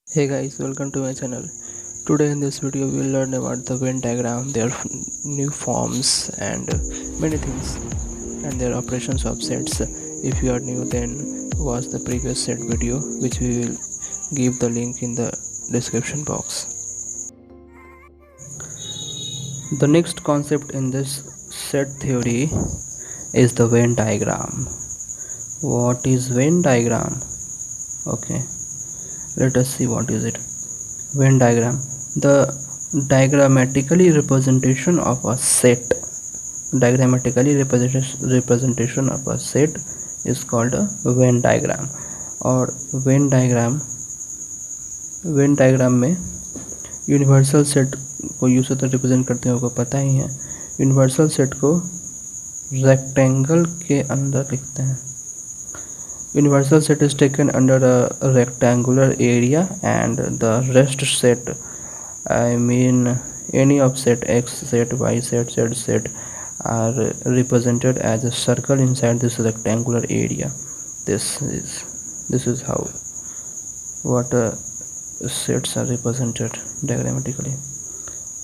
Hey guys, welcome to my channel. Today in this video we will learn about the Venn diagram, their new forms and many things and their operations of sets. If you are new then watch the previous set video which we will give the link in the description box. The next concept in this set theory is the Venn diagram. What is Venn diagram? Okay, let us see what is it. Venn diagram, the diagrammatically representation of a set. Diagrammatically representation of a set is called a Venn diagram. और Venn diagram में universal set को use होता represent करते हैं, आपको पता ही है। Universal set को रेक्टेंगल के अंदर लिखते हैं। Universal set is taken under a rectangular area and the rest set, I mean any of set x set, y set, z set are represented as a circle inside this rectangular area. This is how what sets are represented diagrammatically.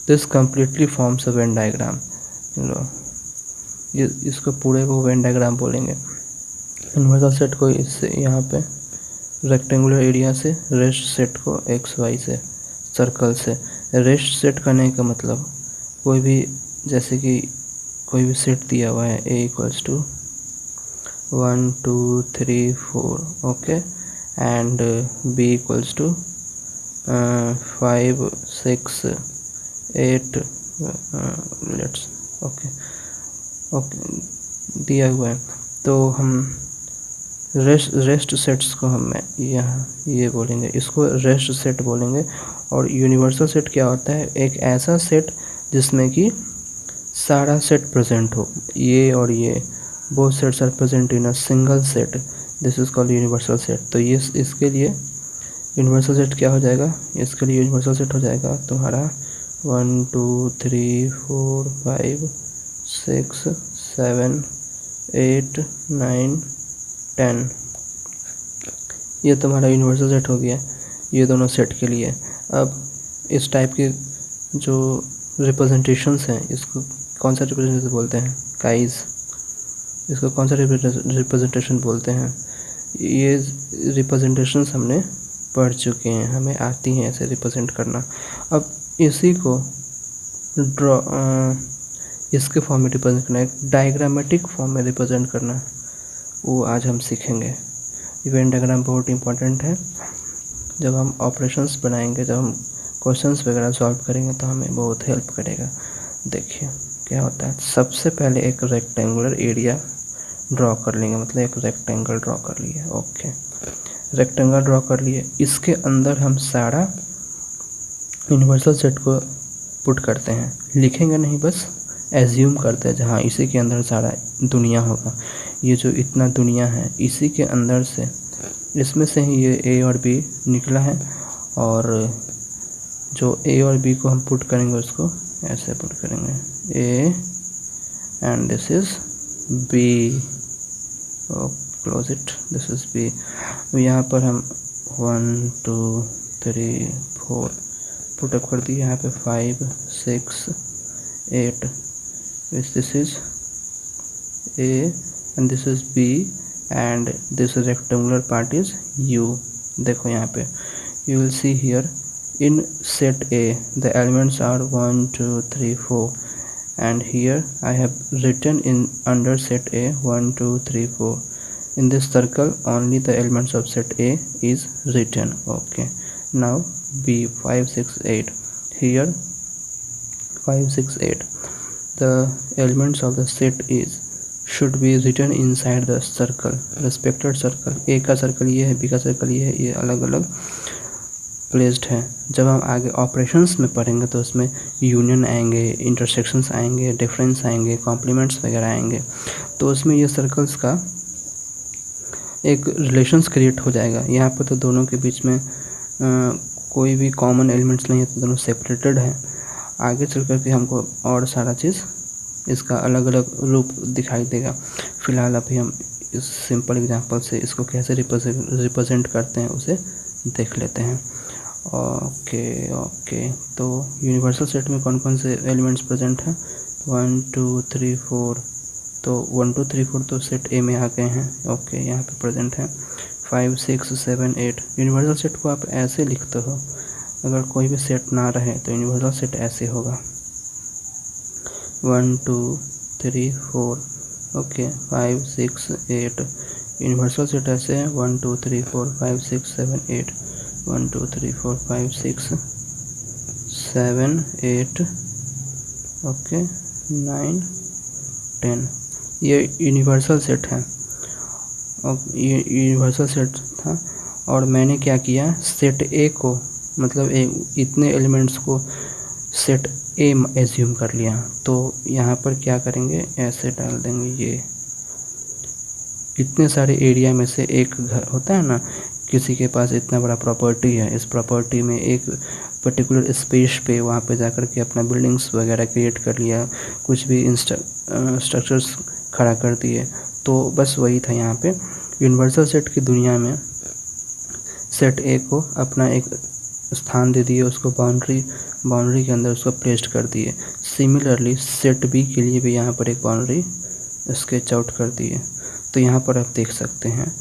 This completely forms a Venn diagram. इसको पूरे को Venn diagram बोलेंगे। Universal set को इससे यहाँ पे rectangular area से, rest set को एक्स वाई से, सर्कल से। रेस्ट सेट करने का मतलब कोई भी, जैसे कि कोई भी सेट दिया हुआ है A equals to 1 2 3 4, okay, and B equals to 5 6 8, let's okay दिया हुआ है। तो हम रेस्ट सेट्स को हम यहाँ ये बोलेंगे, इसको रेस्ट सेट बोलेंगे। और यूनिवर्सल सेट क्या होता है? एक ऐसा सेट जिसमें कि सारा सेट प्रेजेंट हो, ये और ये both sets are present in a single set, this is called universal set. तो ये इसके लिए यूनिवर्सल सेट क्या हो जाएगा? इसके लिए यूनिवर्सल सेट हो जाएगा तुम्हारा 1 2 3 4 5 6 7 8 9 10। ये तुम्हारा यूनिवर्सल सेट हो गया, ये दोनों सेट के लिए। अब इस टाइप के जो रिप्रेजेंटेशंस हैं, इसको कौन सा रिप्रेजेंटेशन बोलते हैं? काइज। इसको कौन सा रिप्रेजेंटेशन बोलते हैं? ये रिप्रेजेंटेशंस हमने पढ़ चुके हैं, हमें आती हैं ऐसे रिप्रेजेंट करना। अब इसी को इसके फॉर्म में रिप्रेजेंट करना, एक डायग्रामेटिक फॉर्म में रिप्रेजेंट करना, वो आज हम सीखेंगे। वेन डायग्राम बहुत इंपॉर्टेंट है। जब हम ऑपरेशंस बनाएंगे, जब हम क्वेश्चंस वगैरह सॉल्व करेंगे तो हमें बहुत हेल्प करेगा। देखिए क्या होता है। सबसे पहले एक रेक्टेंगुलर एरिया ड्रॉ कर लेंगे, मतलब एक रेक्टेंगल ड्रॉ कर लिए, ओके, रेक्टेंगल ड्रॉ कर लिए। इसके अंदर हम सारा यूनिवर्सल सेट को पुट करते हैं, लिखेंगे नहीं, बस एज्यूम करते हैं जहाँ इसी के अंदर सारा दुनिया होगा। ये जो इतना दुनिया है, इसी के अंदर से, इसमें से ही ये ए और बी निकला है, और जो ए और बी को हम पुट करेंगे उसको ऐसे पुट करेंगे, A and this is B, close it, this is B. यहाँ पर हम 1 2 3 4 पुटअप कर दिए, यहाँ पे 5 6 8, this is A and this is B and this rectangular part is U। देखो यहाँ पे you will see here in set A the elements are 1 2 3 4 and here I have written in under set A 1 2 3 4। in this circle only the elements of set A is written, okay। now B 5 6 8, here 5 6 8, the elements of the set is should be written inside the circle, respected circle। ए का circle ये है, B का circle ये है, ये अलग अलग placed है। जब हम आगे ऑपरेशंस में पढ़ेंगे तो उसमें यूनियन आएंगे, इंटरसेक्शंस आएंगे, डिफरेंस आएंगे, कॉम्प्लीमेंट्स वगैरह आएंगे, तो उसमें ये सर्कल्स का एक रिलेशंस क्रिएट हो जाएगा। यहाँ पर तो दोनों के बीच में कोई भी कॉमन एलिमेंट्स नहीं है, तो दोनों सेपरेटेड हैं। आगे चल कर के हमको और सारा चीज़ इसका अलग अलग रूप दिखाई देगा। फिलहाल अभी हम इस सिंपल एग्जांपल से इसको कैसे रिप्रेजेंट करते हैं उसे देख लेते हैं। ओके ओके, तो यूनिवर्सल सेट में कौन कौन से एलिमेंट्स प्रेजेंट हैं? 1 2 3 4, तो 1 2 3 4 तो सेट ए में आ गए हैं। ओके, यहाँ पे प्रेजेंट हैं। 5 6 7 8, यूनिवर्सल सेट को आप ऐसे लिखते हो, अगर कोई भी सेट ना रहे तो यूनिवर्सल सेट ऐसे होगा 1 2 3 4, ओके 5 6 8, यूनिवर्सल सेट ऐसे है 1 2 3 4 5 6 7 8, 1 2 3 4 5 6 7 8, ओके 9 10, ये यूनिवर्सल सेट है और ये यूनिवर्सल सेट था। और मैंने क्या किया, सेट ए को मतलब इतने एलिमेंट्स को सेट ए एज्यूम कर लिया। तो यहाँ पर क्या करेंगे, ऐसे डाल देंगे, ये इतने सारे एरिया में से एक घर होता है ना, किसी के पास इतना बड़ा प्रॉपर्टी है, इस प्रॉपर्टी में एक पर्टिकुलर स्पेस पे वहाँ पे जाकर के अपना बिल्डिंग्स वगैरह क्रिएट कर लिया, कुछ भी स्ट्रक्चर्स खड़ा कर दिए। तो बस वही था यहाँ पे यूनिवर्सल सेट की दुनिया में सेट ए को अपना एक स्थान दे दिए, उसको बाउंड्री के अंदर उसको प्लेस्ड कर दिए। सिमिलरली सेट बी के लिए भी यहाँ पर एक बाउंड्री स्केच आउट कर दिए। तो यहाँ पर आप देख सकते हैं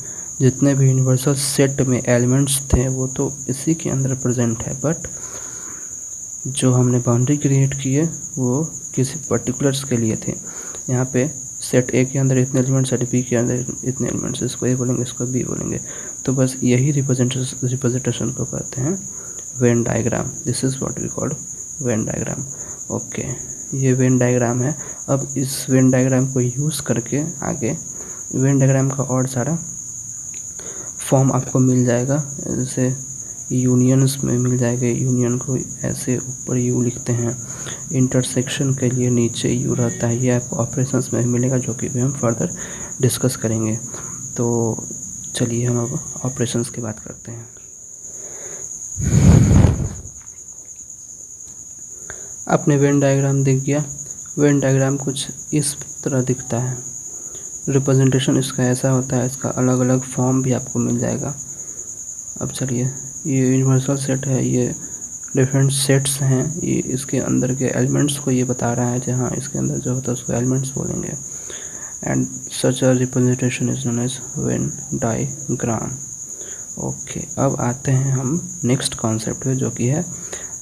जितने भी यूनिवर्सल सेट में एलिमेंट्स थे वो तो इसी के अंदर प्रेजेंट है, बट जो हमने बाउंड्री क्रिएट की है वो किसी पर्टिकुलर्स के लिए थे। यहाँ पे सेट ए के अंदर इतने एलिमेंट्स, सेट बी के अंदर इतने एलिमेंट्स, इसको ए बोलेंगे, इसको बी बोलेंगे। तो बस यही रिप्रेजेंटेशन को कहते हैं Venn diagram. This is what we called Venn diagram. Okay, ये वेन डायग्राम है। अब इस वेन डायग्राम को यूज़ करके आगे वेन डायग्राम का और सारा फॉर्म आपको मिल जाएगा। जैसे यूनियंस में मिल जाएगा, यूनियन को ऐसे ऊपर यू लिखते हैं, इंटरसेक्शन के लिए नीचे यू रहता है, ये आपको ऑपरेशंस में मिलेगा, जो कि भी हम फर्दर डिस्कस करेंगे। तो चलिए हम अब ऑपरेशंस की बात करते हैं। आपने वेन डायग्राम दिख गया। वेन डायग्राम कुछ इस तरह दिखता है, रिप्रेजेंटेशन इसका ऐसा होता है, इसका अलग अलग फॉर्म भी आपको मिल जाएगा। अब चलिए, ये यूनिवर्सल सेट है, ये डिफरेंट सेट्स हैं, ये इसके अंदर के एलिमेंट्स को ये बता रहा है, जहाँ इसके अंदर जो होता है उसको एलिमेंट्स बोलेंगे। And such a representation is known as Venn diagram. Okay, अब आते हैं हम नेक्स्ट कॉन्सेप्ट पे, जो कि है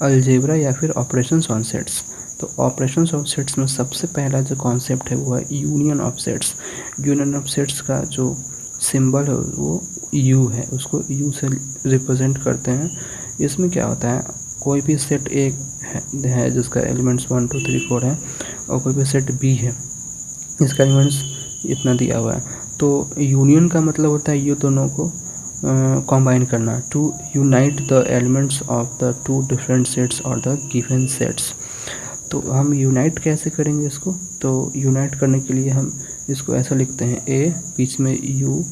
अलजेब्रा या फिर ऑपरेशंस ऑन सेट्स। तो ऑपरेशंस ऑफ सेट्स में सबसे पहला जो कॉन्सेप्ट है वो है union of sets. Union of sets का जो सिंबल है वो यू है, उसको यू से रिप्रेजेंट करते हैं। इसमें क्या होता है, कोई भी सेट एक है जिसका एलिमेंट्स 1 2 3 4 है, और कोई भी सेट बी है इसका एलिमेंट्स इतना दिया हुआ है। तो यूनियन का मतलब होता है ये दोनों को कंबाइन करना, to unite the elements of the two different sets और द गिवन सेट्स। तो हम यूनाइट कैसे करेंगे इसको, तो यूनाइट करने के लिए हम इसको ऐसा लिखते हैं, ए बीच में यू,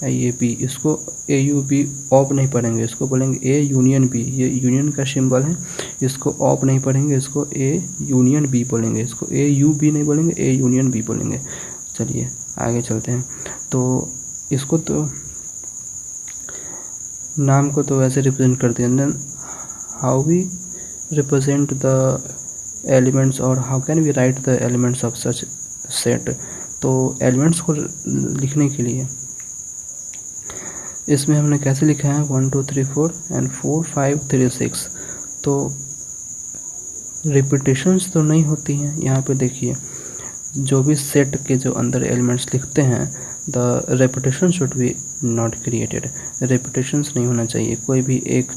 ये बी, इसको ए यू बी ऑफ नहीं पढ़ेंगे, इसको बोलेंगे ए यूनियन बी, ये यूनियन का सिंबल है, इसको ऑफ नहीं पढ़ेंगे, इसको ए यूनियन बी बोलेंगे, इसको ए यू बी नहीं बोलेंगे, ए यूनियन बी बोलेंगे। चलिए आगे चलते हैं। तो इसको तो नाम को तो वैसे रिप्रेजेंट करते हैं, then how we represent the elements और how can we write the elements of such set. तो एलिमेंट्स को लिखने के लिए इसमें हमने कैसे लिखा है 1 2 3 4 एंड 4 5 3 6। तो रिपीटेशंस तो नहीं होती हैं। यहाँ पे देखिए, जो भी सेट के जो अंदर एलिमेंट्स लिखते हैं, the repetition should be not created. Repetitions नहीं होना चाहिए, कोई भी एक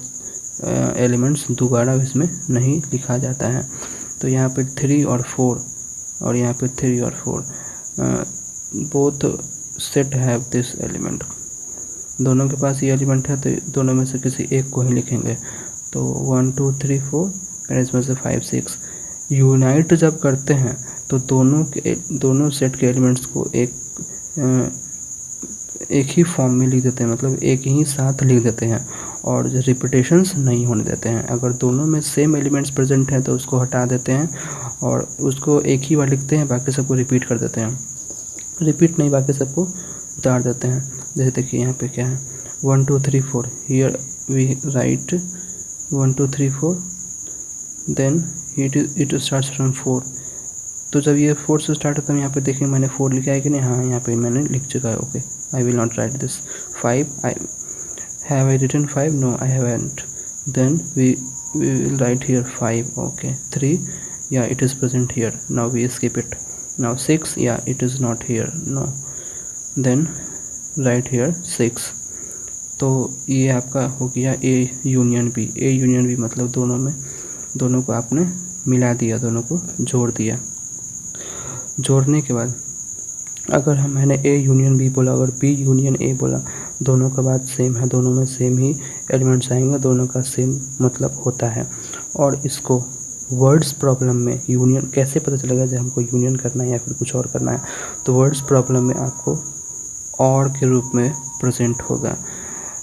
एलिमेंट्स दोबारा इसमें नहीं लिखा जाता है। तो यहाँ पे 3 और 4 और यहाँ पे 3 और 4 both set have this element, दोनों के पास ये एलिमेंट है, तो दोनों में से किसी एक को ही लिखेंगे। तो 1 2 3 4 और इसमें से 5 6 यूनाइट जब करते हैं तो दोनों सेट के एलिमेंट्स को एक ही फॉर्म में लिख देते हैं, मतलब एक ही साथ लिख देते हैं, और रिपीटेशंस नहीं होने देते हैं। अगर दोनों में सेम एलिमेंट्स प्रेजेंट हैं तो उसको हटा देते हैं और उसको एक ही बार लिखते हैं, बाकी सबको रिपीट कर देते हैं, रिपीट नहीं बाकी सबको उतार देते हैं। जैसे देखिए यहाँ पे क्या है 1 2 3 4, here we write 1 2 3 4, then it starts from 4। तो जब ये 4 से स्टार्ट होता है यहाँ पे देखेंगे मैंने 4 लिखा है कि नहीं, हाँ यहाँ पे मैंने लिख चुका है। Okay, I will not write this. 5, I written 5? No, I haven't. Then we will write here 5। Okay, 3, या it is present here, now we skip it. Now 6, या it is not here, no, then write here 6। तो ये आपका हो गया A union B. A union B मतलब दोनों को आपने मिला दिया, दोनों को जोड़ दिया। जोड़ने के बाद अगर मैंने ए यूनियन बी बोला, अगर बी यूनियन ए बोला, दोनों का बात सेम है, दोनों में सेम ही एलिमेंट्स आएंगे, दोनों का सेम मतलब होता है। और इसको वर्ड्स प्रॉब्लम में यूनियन कैसे पता चलेगा जब हमको यूनियन करना है या फिर कुछ और करना है, तो वर्ड्स प्रॉब्लम में आपको और के रूप में प्रेजेंट होगा।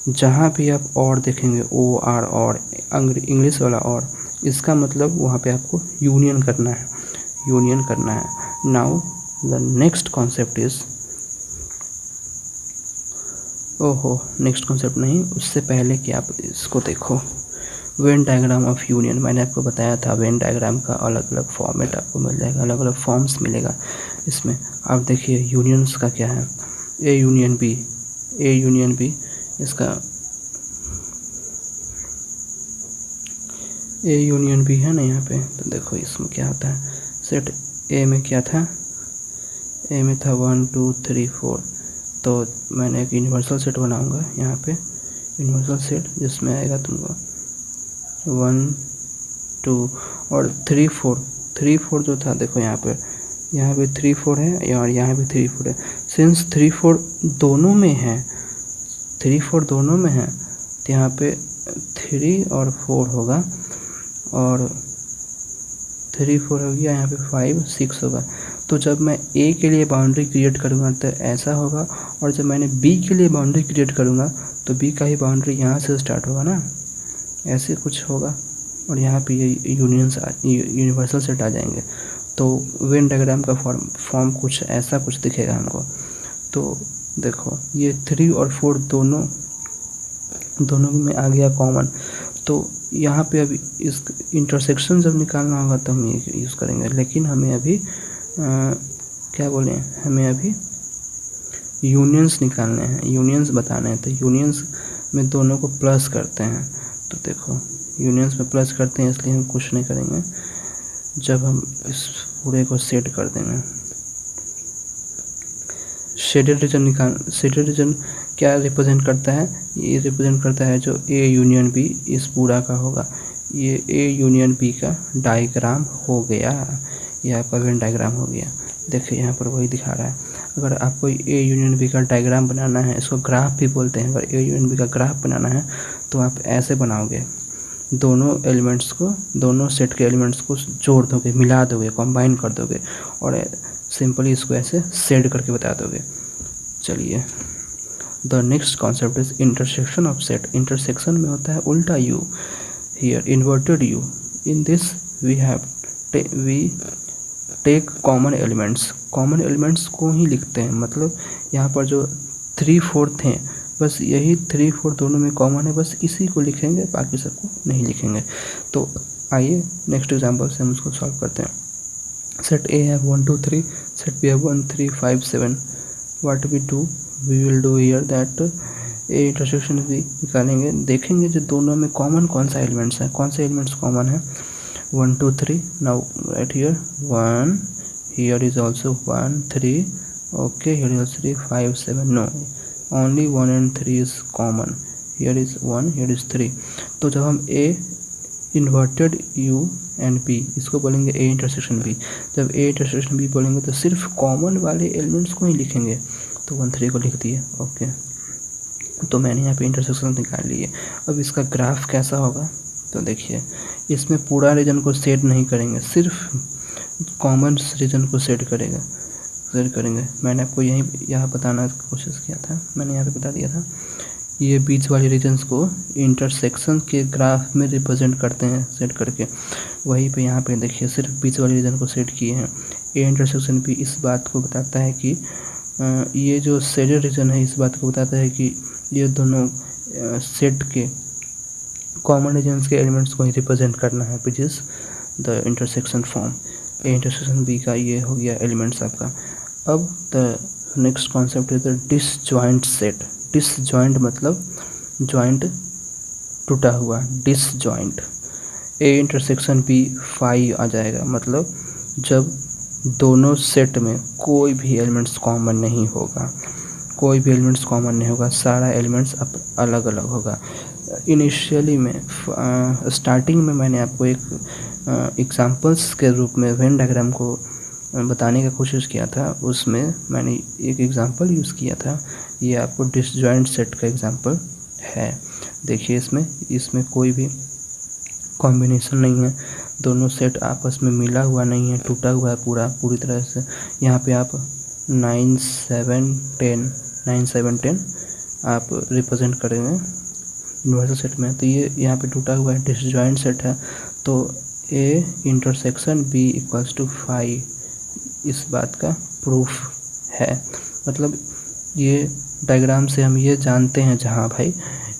जहाँ भी आप और देखेंगे ओ आर और इंग्लिश वाला और, इसका मतलब वहाँ पे आपको यूनियन करना है, यूनियन करना है। Now the next concept is, ओहो नेक्स्ट कॉन्सेप्ट नहीं, उससे पहले कि आप इसको देखो, वेन डायग्राम ऑफ यूनियन। मैंने आपको बताया था वेन डायग्राम का अलग अलग फॉर्मेट आपको मिल जाएगा, अलग अलग फॉर्म्स मिलेगा इसमें। आप देखिए यूनियंस का क्या है, A union B, A union B, इसका ए यूनियन बी है ना यहाँ पे। तो देखो इसमें क्या होता है, सेट ए में क्या था, ए में था 1 2 3 4। तो मैंने एक यूनिवर्सल सेट बनाऊंगा यहाँ पे, यूनिवर्सल सेट जिसमें आएगा तुमको 1 2 और 3 4। 3 4 जो था देखो यहाँ पे 3 4 है और यहाँ भी 3 4 है। सिंस 3 4 दोनों में है, 3 4 दोनों में है, तो यहाँ पे 3 और 4 होगा, और 3 4 हो गया, यहाँ पे 5 6 होगा। तो जब मैं ए के लिए बाउंड्री क्रिएट करूँगा तो ऐसा होगा, और जब मैंने बी के लिए बाउंड्री क्रिएट करूँगा तो बी का ही बाउंड्री यहाँ से स्टार्ट होगा ना, ऐसे कुछ होगा, और यहाँ पे ये यूनिवर्सल सेट आ जाएंगे। तो वेन डायग्राम का फॉर्म कुछ ऐसा कुछ दिखेगा हमको। तो देखो ये 3 और 4 दोनों में आ गया कॉमन। तो यहाँ पे अभी इस इंटरसेक्शन जब निकालना होगा तो हम ये यूज़ करेंगे, लेकिन हमें अभी क्या बोले, हमें अभी यूनियंस निकालने हैं, यूनियंस बताने हैं। तो यूनियंस में दोनों को प्लस करते हैं। तो देखो यूनियंस में प्लस करते हैं, इसलिए हम कुछ नहीं करेंगे। जब हम इस पूरे को सेट कर देंगे, शेडेड रीजन क्या रिप्रेजेंट करता है, ये रिप्रेजेंट करता है जो ए यूनियन बी इस पूरा का होगा। ये ए यूनियन बी का डायग्राम हो गया, ये आपका वेन डायग्राम हो गया। देखिए यहाँ पर वही दिखा रहा है। अगर आपको ए यूनियन बी का डायग्राम बनाना है, इसको ग्राफ भी बोलते हैं, अगर ए यूनियन बी का ग्राफ बनाना है तो आप ऐसे बनाओगे, दोनों एलिमेंट्स को, दोनों सेट के एलिमेंट्स को जोड़ दोगे, मिला दोगे, कंबाइन कर दोगे, और सिंपली इसको ऐसे शेड करके बता दोगे। चलिए, the next concept is intersection of set. Intersection में होता है उल्टा U, here inverted U. In this we take common elements, common elements को ही लिखते हैं। मतलब यहाँ पर जो 3 4 थे, बस यही 3 4 दोनों में कॉमन है, बस इसी को लिखेंगे, बाकी सबको नहीं लिखेंगे। तो आइए नेक्स्ट एग्जांपल से हम उसको सॉल्व करते हैं। सेट ए है 1 2 3, सेट बी है 1 3 5 7। What we will do here that A intersection भी निकालेंगे, देखेंगे जो दोनों में कॉमन कौन सा एलिमेंट्स है, कौन से एलिमेंट्स कॉमन है। 1 2 3, now right here 1, here is also 1 3, okay, here is 3 5 7, no, only 1 and 3 is common, here is 1, here is 3। तो जब हम a inverted u and b, इसको बोलेंगे a इंटरसेक्शन b। जब a इंटरसेक्शन b बोलेंगे तो सिर्फ कॉमन वाले एलिमेंट्स को ही लिखेंगे। तो 1 3 को लिख दिए, ओके। तो मैंने यहाँ पे इंटरसेक्शन निकाल लिए। अब इसका ग्राफ कैसा होगा, तो देखिए इसमें पूरा रीजन को सेट नहीं करेंगे, सिर्फ कॉमन रीजन को सेट करेंगे। मैंने आपको यहाँ बताना की कोशिश किया था, मैंने यहाँ पे बता दिया था। ये बीच वाले रीजन्स को इंटरसेक्शन के ग्राफ में रिप्रेजेंट करते हैं सेट करके। वहीं पे यहाँ पे देखिए सिर्फ बीच वाले रीजन को सेट किए हैं। ए इंटरसेक्शन भी इस बात को बताता है कि ये जो शेडेड रीजन है, इस बात को बताता है कि ये दोनों सेट के कॉमन रीजन्स के एलिमेंट्स को ही रिप्रेजेंट करना है, which is the intersection form. A intersection B का ये हो गया एलिमेंट्स आपका। अब the next concept is the disjoint set. Disjoint मतलब जॉइंट टूटा हुआ, डिसजॉइंट। ए इंटरसेक्शन बी 5 आ जाएगा, मतलब जब दोनों सेट में कोई भी एलिमेंट्स कॉमन नहीं होगा, कोई भी एलिमेंट्स कॉमन नहीं होगा, सारा एलिमेंट्स अब अलग अलग होगा। इनिशियली में स्टार्टिंग में मैंने आपको एक एग्जांपल्स के रूप में वेन डायग्राम को बताने का कोशिश किया था, उसमें मैंने एक एग्जांपल यूज़ किया था। ये आपको डिसजॉइंट सेट का एग्जांपल है। देखिए इसमें कोई भी कॉम्बिनेशन नहीं है, दोनों सेट आपस में मिला हुआ नहीं है, टूटा हुआ है पूरी तरह से। यहाँ पे आप 9 7 10 आप रिप्रेजेंट करेंगे यूनिवर्सल सेट में, तो ये यहाँ पे टूटा हुआ है, डिसजॉइंट सेट है। तो A intersection B equals to 5 इस बात का प्रूफ है। मतलब ये डायग्राम से हम ये जानते हैं जहाँ भाई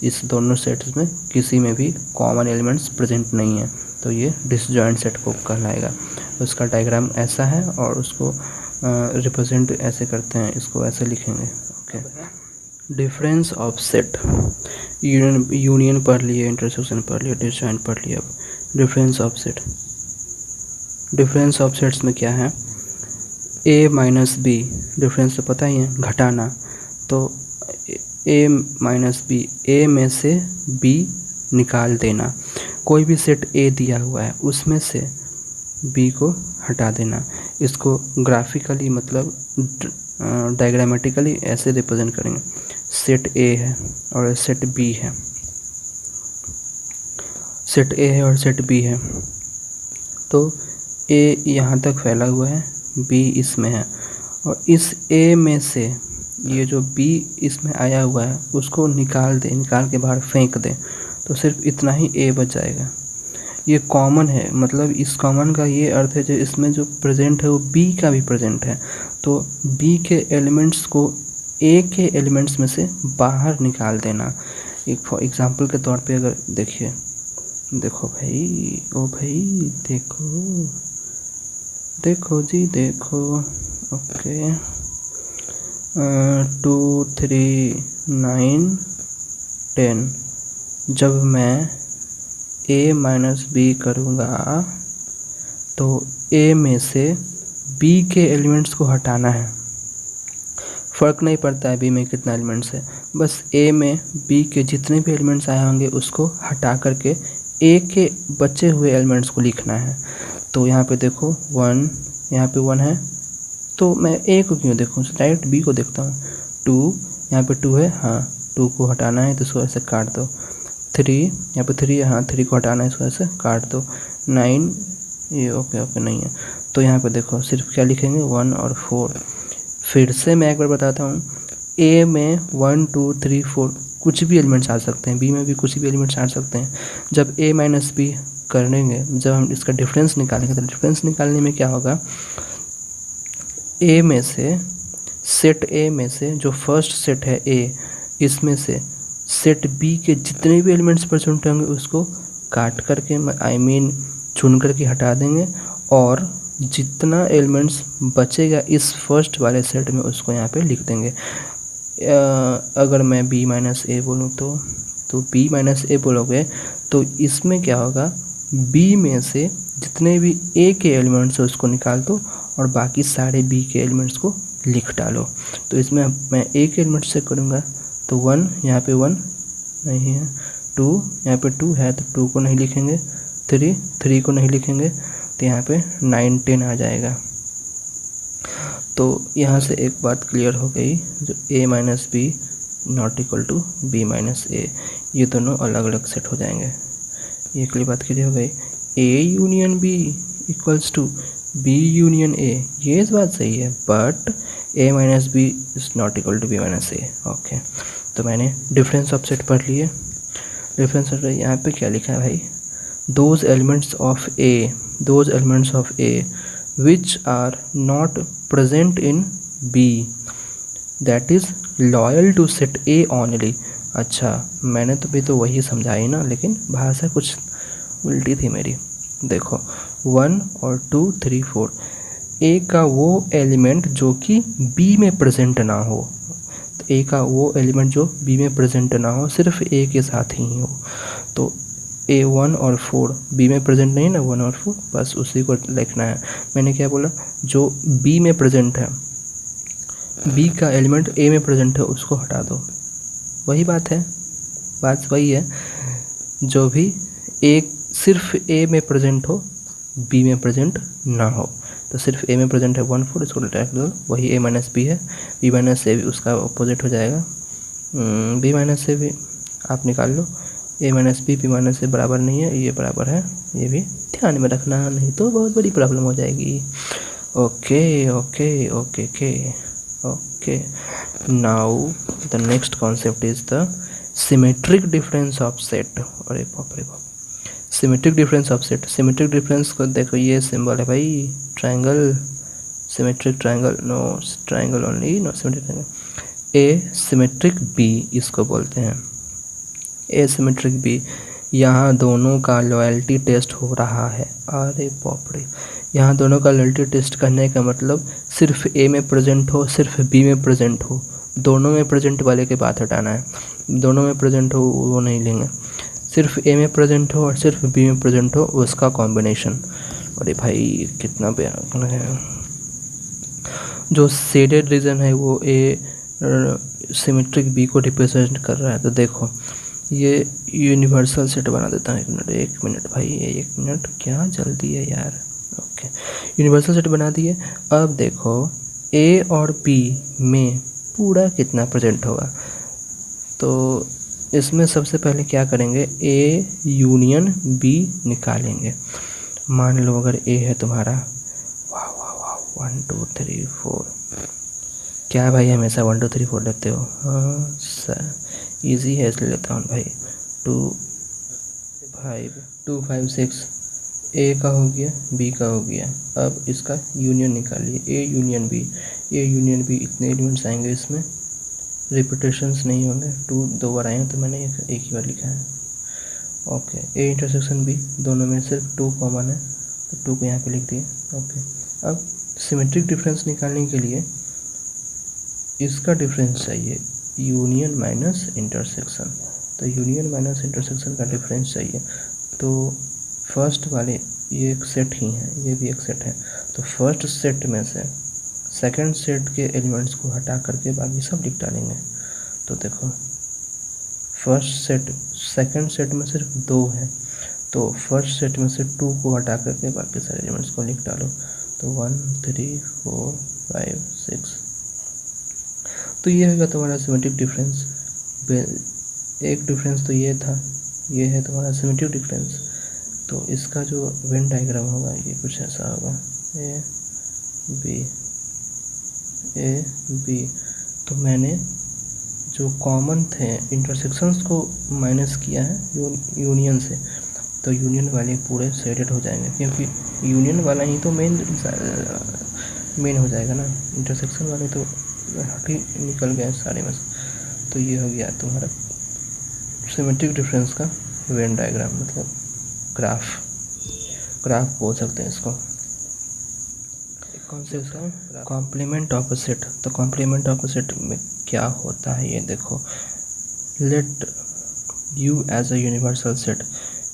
इस दोनों सेट्स में किसी में भी कॉमन एलिमेंट्स प्रेजेंट नहीं है, तो ये डिसजॉइंट सेट को कहलाएगा। उसका डायग्राम ऐसा है और उसको रिप्रेजेंट ऐसे करते हैं, इसको ऐसे लिखेंगे। Okay, difference of set, union पढ़ लिए, इंटरसेक्शन पढ़ लिया, डिसजॉइंट पढ़ लिया। अब difference of set, difference of sets में क्या है, ए माइनस बी, डिफरेंस तो पता ही है, घटाना। तो ए माइनस बी, ए में से बी निकाल देना। कोई भी सेट ए दिया हुआ है उसमें से बी को हटा देना। इसको ग्राफिकली मतलब डायग्रामेटिकली ऐसे रिप्रेजेंट करेंगे। सेट ए है और सेट बी है, सेट ए है और सेट बी है। तो ए यहाँ तक फैला हुआ है, बी इसमें है, और इस ए में से ये जो बी इसमें आया हुआ है उसको निकाल दे, निकाल के बाहर फेंक दे, तो सिर्फ इतना ही ए बच जाएगा। ये कॉमन है, मतलब इस कॉमन का ये अर्थ है जो इसमें जो प्रेजेंट है वो बी का भी प्रेजेंट है। तो बी के एलिमेंट्स को ए के एलिमेंट्स में से बाहर निकाल देना। एक फॉर एग्जांपल के तौर पे अगर देखिए, देखो भाई, ओ भाई देखो, देखो जी देखो। ओके, 2 3 9 10, जब मैं ए माइनस बी करूँगा तो ए में से बी के एलिमेंट्स को हटाना है। फ़र्क नहीं पड़ता है बी में कितना एलिमेंट्स है, बस ए में बी के जितने भी एलिमेंट्स आए होंगे उसको हटा करके ए के बचे हुए एलिमेंट्स को लिखना है। तो यहाँ पे देखो 1, यहाँ पे 1 है, तो मैं ए को क्यों देखूँ, डायरेक्ट बी को देखता हूँ। 2, यहाँ पे 2 है, हाँ 2 को हटाना है तो इसको ऐसे काट दो। 3, यहाँ पे 3 है, हाँ 3 को हटाना है, इसको ऐसे काट दो। 9, ये ओके नहीं है, तो यहाँ पे देखो सिर्फ क्या लिखेंगे 1 और 4। फिर से मैं एक बार बताता हूँ, ए में 1 2 3 4 कुछ भी एलिमेंट्स आ सकते हैं, बी में भी कुछ भी एलिमेंट्स आ सकते हैं। जब ए माइनस बी करेंगे, जब हम इसका डिफरेंस निकालेंगे, तो डिफरेंस निकालने में क्या होगा, ए में से, सेट ए में से जो फर्स्ट सेट है ए, इसमें से सेट बी के जितने भी एलिमेंट्स प्रेजेंट होंगे उसको काट करके, आई मीन चुन करके हटा देंगे, और जितना एलिमेंट्स बचेगा इस फर्स्ट वाले सेट में उसको यहाँ पे लिख देंगे। अगर मैं बी माइनस ए बोलूँ तो बी माइनस ए बोलोगे तो इसमें क्या होगा, बी में से जितने भी ए के एलिमेंट्स है उसको निकाल दो और बाकी सारे बी के एलिमेंट्स को लिख डालो। तो इसमें मैं ए के एलिमेंट से करूँगा तो 1, यहाँ पे 1 नहीं है, 2, यहाँ पे 2 है तो 2 को नहीं लिखेंगे, 3 को नहीं लिखेंगे, तो यहाँ पे 9 10 आ जाएगा। तो यहाँ से एक बात क्लियर हो गई, जो a minus B not equal to B minus A, ये दोनों अलग अलग सेट हो जाएंगे। ये क्लियर बात क्लियर हो गई। a union b equals to b union a, ये इस बात सही है, but a minus B is not equal to B minus A. Okay, तो मैंने डिफरेंस ऑफ सेट पढ़ लिए। डिफरेंस ऑफ यहाँ पे क्या लिखा है भाई, those elements of A which are not present in B, that is loyal to set A only, अच्छा, मैंने तो भी तो वही समझाई ना, लेकिन भाषा कुछ उल्टी थी मेरी। देखो 1 और 2 3 4, ए का वो एलिमेंट जो कि बी में प्रेजेंट ना हो, तो ए का वो एलिमेंट जो बी में प्रेजेंट ना हो, सिर्फ ए के साथ ही हो। तो ए 1 और 4 बी में प्रेजेंट नहीं ना, 1 और 4, बस उसी को लिखना है। मैंने क्या बोला, जो बी में प्रेजेंट है, बी का एलिमेंट ए में प्रेजेंट है उसको हटा दो। वही बात है, बात वही है, जो भी एक सिर्फ ए में प्रेजेंट हो, बी में प्रेजेंट ना हो। तो सिर्फ ए में प्रेजेंट है 1 4, इसको डायरेक्ट दो, वही ए माइनस बी है। बी माइनस ए उसका अपोजिट हो जाएगा, बी माइनस ए भी आप निकाल लो। ए माइनस बी माइनस ए बराबर नहीं है, ये बराबर है, ये भी ध्यान में रखना, नहीं तो बहुत बड़ी प्रॉब्लम हो जाएगी। Okay okay okay okay okay, now the next concept is the symmetric difference of set. अरे बाप रे बाप, symmetric difference of set. Symmetric difference को देखो, ये सिंबल है भाई, triangle, symmetric triangle, no triangle only, no symmetric triangle. A symmetric B इसको बोलते हैं, ए सिमेट्रिक बी। यहाँ दोनों का लॉयल्टी टेस्ट हो रहा है। अरे बाप रे, यहाँ दोनों का लॉयल्टी टेस्ट करने का मतलब सिर्फ ए में प्रेजेंट हो, सिर्फ बी में प्रेजेंट हो, दोनों में प्रेजेंट वाले के बात हटाना है। दोनों में प्रेजेंट हो वो नहीं लेंगे, सिर्फ ए में प्रेजेंट हो और सिर्फ बी में प्रेजेंट हो, उसका कॉम्बिनेशन। अरे भाई कितना प्यारा है। जो शेडेड रीजन है वो ए सिमेट्रिक बी को रिप्रेजेंट कर रहा है। तो देखो ये यूनिवर्सल सेट बना देता है। एक मिनट भाई, एक मिनट, क्या जल्दी है यार। ओके, यूनिवर्सल सेट बना दिए। अब देखो ए और बी में पूरा कितना प्रेजेंट होगा, तो इसमें सबसे पहले क्या करेंगे, ए यूनियन बी निकालेंगे। मान लो अगर ए है तुम्हारा, वाह वाह वाह, 1 2 3 4, क्या भाई हमेशा 1 2 3 4 लेते हो? हाँ सर, ईजी है इसलिए लेता हूँ भाई। 2 5 6, ए का हो गया, बी का हो गया। अब इसका यूनियन निकालिए, A union B. A union B, इतने एलिमेंट्स आएंगे इसमें, रिपीटेशंस नहीं होंगे, 2 2 बार आए हैं तो मैंने एक ही बार लिखा है। ओके, ए इंटरसेक्शन बी, दोनों में सिर्फ 2 कॉमन है तो 2 को यहाँ पे लिख दिए। ओके, अब सिमेट्रिक डिफरेंस निकालने के लिए इसका डिफरेंस चाहिए, यूनियन माइनस इंटरसेक्शन। तो यूनियन माइनस इंटरसेक्शन का डिफरेंस चाहिए। तो फर्स्ट वाले ये एक सेट ही है, ये भी एक सेट है, तो फर्स्ट सेट में से सेकंड सेट के एलिमेंट्स को हटा करके बाकी सब लिख डालेंगे। तो देखो फर्स्ट सेट, सेकंड सेट में सिर्फ 2 है, तो फर्स्ट सेट में से 2 को हटा करके बाकी सारे एलिमेंट्स को लिख डालो। तो 1 3 4 5 6, तो ये होगा तुम्हारा सिमेट्रिक डिफरेंस। एक डिफरेंस तो ये था, ये है तुम्हारा सिमेट्रिक डिफरेंस। तो इसका जो वेन डायग्राम होगा ये कुछ ऐसा होगा, ए बी। तो मैंने जो कॉमन थे इंटरसेक्शंस को माइनस किया है यूनियन से, तो यूनियन वाले पूरे शेडेड हो जाएंगे, क्योंकि यूनियन वाला ही तो मेन हो जाएगा ना, इंटरसेक्शन वाले तो हट ही निकल गए सारे में से। तो ये हो गया तुम्हारा सिमेट्रिक डिफरेंस का वेन डायग्राम, मतलब ग्राफ बोल सकते हैं इसको। कौन से उसका कॉम्प्लीमेंट ऑफ अ सेट। तो कॉम्प्लीमेंट ऑफ अ सेट में क्या होता है ये देखो, let U as a universal set.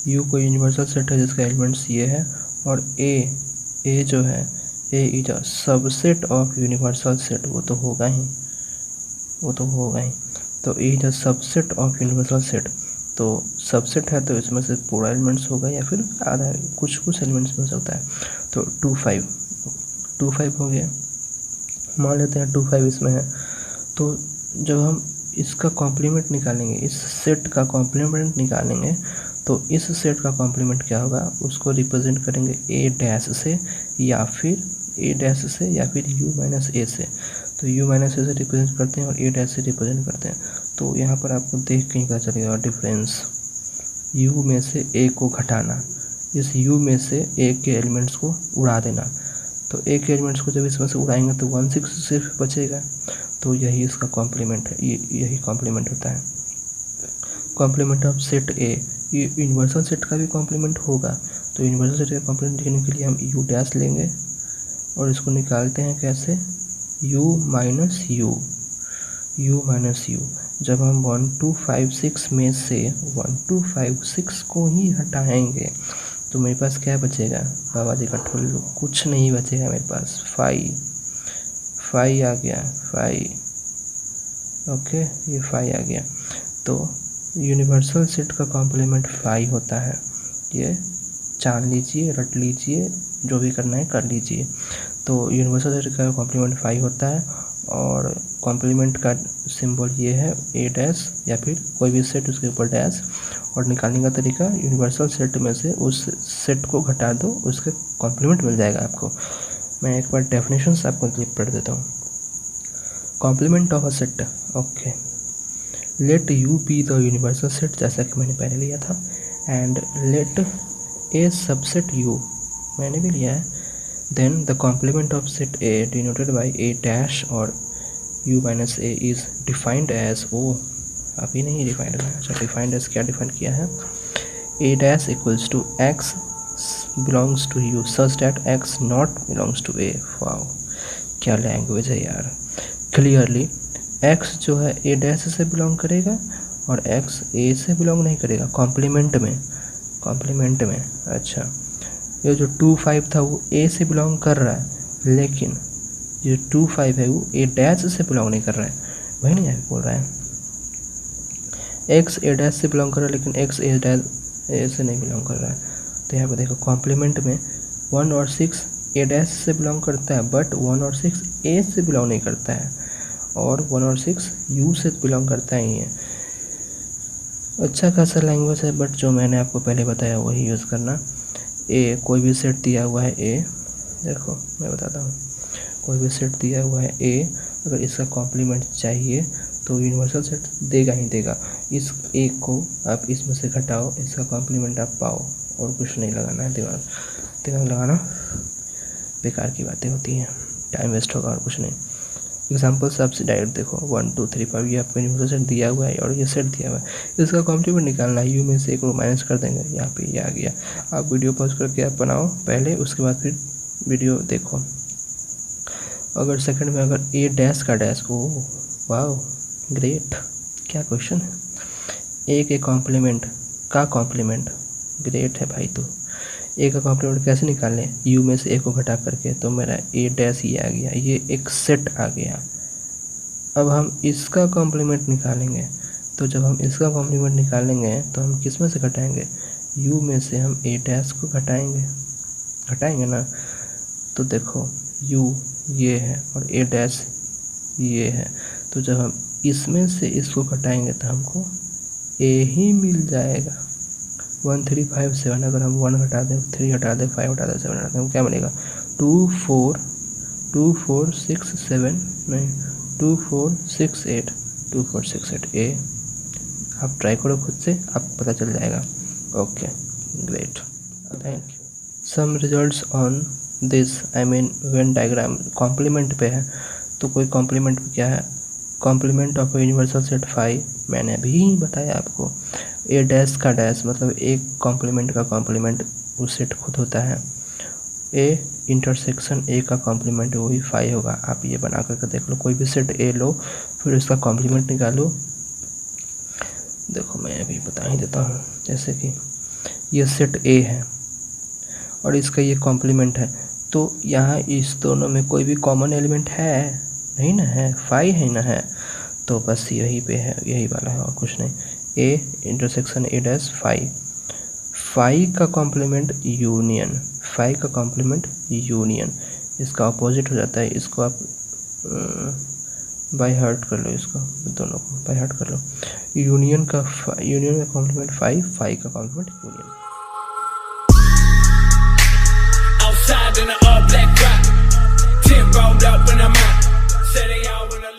U कोई यूनिवर्सल सेट है जिसका एलिमेंट्स ये है, और ए जो है, A is a subset of universal set, वो तो होगा ही। तो A is a subset of universal set. तो सबसेट है तो इसमें से पूरा एलिमेंट्स होगा या फिर आधा, कुछ एलिमेंट्स में हो सकता है। तो 2 5 हो गया, मान लेते हैं 2 5 इसमें है। तो जब हम इसका कॉम्प्लीमेंट निकालेंगे, इस सेट का कॉम्प्लीमेंट निकालेंगे, तो इस सेट का कॉम्प्लीमेंट क्या होगा, उसको रिप्रेजेंट करेंगे ए डैश से या फिर यू माइनस ए से। तो यू माइनस ए से रिप्रेजेंट करते हैं और ए डैश से रिप्रेजेंट करते हैं। तो यहाँ पर आपको देख के ही पता चलेगा डिफरेंस, यू में से ए को घटाना, इस यू में से ए के एलिमेंट्स को उड़ा देना। तो ए के एलिमेंट्स को जब इसमें से उड़ाएंगे तो 1 6 सिर्फ बचेगा। तो यही इसका कॉम्प्लीमेंट है, यही कॉम्प्लीमेंट होता है। कॉम्प्लीमेंट ऑफ सेट ए, ये यूनिवर्सल सेट का भी कॉम्प्लीमेंट होगा। तो यूनिवर्सल सेट का कॉम्प्लीमेंट लिखने के लिए हम यू डैश लेंगे और इसको निकालते हैं कैसे, you minus you, you minus you. जब हम 1 2 5 6 में से 1 2 5 6 को ही हटाएंगे तो मेरे पास क्या बचेगा, बाबा जी का ठुल्लू, कुछ नहीं बचेगा मेरे पास। 5 आ गया, 5 ओके, ये 5 आ गया। तो यूनिवर्सल सेट का कॉम्प्लीमेंट 5 होता है। ये जान लीजिए, रट लीजिए, जो भी करना है कर लीजिए। तो यूनिवर्सल सेट का कॉम्प्लीमेंट 5 होता है और कॉम्प्लीमेंट का सिंबल ये है ए डैश या फिर कोई भी सेट उसके ऊपर डैश। और निकालने का तरीका, यूनिवर्सल सेट में से उस सेट को घटा दो, उसके कॉम्प्लीमेंट मिल जाएगा आपको। मैं एक बार डेफिनेशंस आपको पढ़ देता हूँ। Complement of a set, okay, let U be the universal set, जैसा कि मैंने पहले लिया था, and let A subset U, मैंने भी लिया है। Then the complement of set A denoted by A dash और u minus A is defined as, ओ अभी नहीं डिफाइंड है, अच्छा डिफाइंड एज क्या डिफाइन किया है, A dash equals to x belongs to U such that x not belongs to A. Wow, क्या लैंग्वेज है यार। क्लियरली x जो है ए डैश से बिलोंग करेगा और x ए से बिलोंग नहीं करेगा कॉम्प्लीमेंट में, कॉम्प्लीमेंट में। अच्छा, ये जो 2 5 था वो ए से बिलोंग कर रहा है, लेकिन ये 2 5 है वो ए डैश से बिलोंग नहीं कर रहा है, वही नहीं है बोल रहा है। x ए डैश से बिलोंग कर रहा है लेकिन x ए डैश ए से नहीं बिलोंग कर रहा है। तो यहाँ पे देखो कॉम्प्लीमेंट में 1 और 6 ए डैश से बिलोंग करता है, बट 1 और 6 ए से बिलोंग नहीं करता है, और 1 और 6 यू से बिलोंग करता ही है। अच्छा खासा लैंग्वेज है, बट जो मैंने आपको पहले बताया वही यूज़ करना। ए, कोई भी सेट दिया हुआ है ए, देखो मैं बताता हूँ, कोई भी सेट दिया हुआ है ए, अगर इसका कॉम्प्लीमेंट चाहिए तो यूनिवर्सल सेट देगा ही देगा। इस ए को आप इसमें से घटाओ, इसका कॉम्प्लीमेंट आप पाओ, और कुछ नहीं लगाना है। दिमाग लगाना बेकार की बातें होती हैं, टाइम वेस्ट होगा और कुछ नहीं। एग्जाम्पल्स आपसे डायरेक्ट देखो, 1 2 3 5 ये आपको यूनिवर्सल सेट दिया हुआ है और ये सेट दिया हुआ है, इसका कॉम्प्लीमेंट निकालना है। यू में से एक को माइनस कर देंगे, यहाँ पे ये आ गया। आप वीडियो पॉज करके आप बनाओ पहले, उसके बाद फिर वीडियो देखो। अगर सेकंड में अगर ए डैश का डैश, ओ वाओ ग्रेट, क्या क्वेश्चन है। ए के कॉम्प्लीमेंट का कॉम्प्लीमेंट, ग्रेट है भाई। तो ए का कॉम्प्लीमेंट कैसे निकालें, यू में से ए को घटा करके, तो मेरा ए डैश ये आ गया, ये एक सेट आ गया। अब हम इसका कॉम्प्लीमेंट निकालेंगे, तो जब हम इसका कॉम्प्लीमेंट निकालेंगे तो हम किस में से घटाएंगे, यू में से हम ए डैश को घटाएंगे ना। तो देखो यू ये है और ए डैश ये है, तो जब हम इसमें से इसको घटाएंगे तो हमको ए ही मिल जाएगा। 1 3 5 7, अगर हम 1 घटा दें, 3 घटा दें, 5 घटा दें, 7 घटा दें, क्या मिलेगा, 2 4 6 7 नहीं 2 4 6 8 2 4 6 8 ए। आप ट्राई करो खुद से, आपको पता चल जाएगा। Okay great, thank you. Some results on this, I mean Venn diagram complement पे है, तो कोई कॉम्प्लीमेंट क्या है, कॉम्प्लीमेंट ऑफ यूनिवर्सल सेट 5 मैंने अभी बताया आपको। ए डैश का डैश मतलब एक कॉम्प्लीमेंट का कॉम्प्लीमेंट उस सेट खुद होता है। ए इंटरसेक्शन ए का कॉम्प्लीमेंट वही 5 होगा। आप ये बना करके देख लो, कोई भी सेट ए लो, फिर उसका कॉम्प्लीमेंट निकालो। देखो मैं अभी बता ही देता हूँ, जैसे कि ये सेट ए है और इसका ये कॉम्प्लीमेंट है, तो यहाँ इस दोनों में कोई भी कॉमन एलिमेंट है नहीं ना, है 5 है ना, है, तो बस यही पे है, यही वाला है और कुछ नहीं। ए इंटरसेक्शन ए डैश 5 का कॉम्प्लीमेंट यूनियन, 5 का कॉम्प्लीमेंट यूनियन, इसका अपोजिट हो जाता है। इसको आप बाय हार्ट कर लो, इसको दोनों को बाय हार्ट कर लो। यूनियन का कॉम्प्लीमेंट 5 का complement union. Outside in the all black drop, 10 rolled up and I'm out. Say they all wanna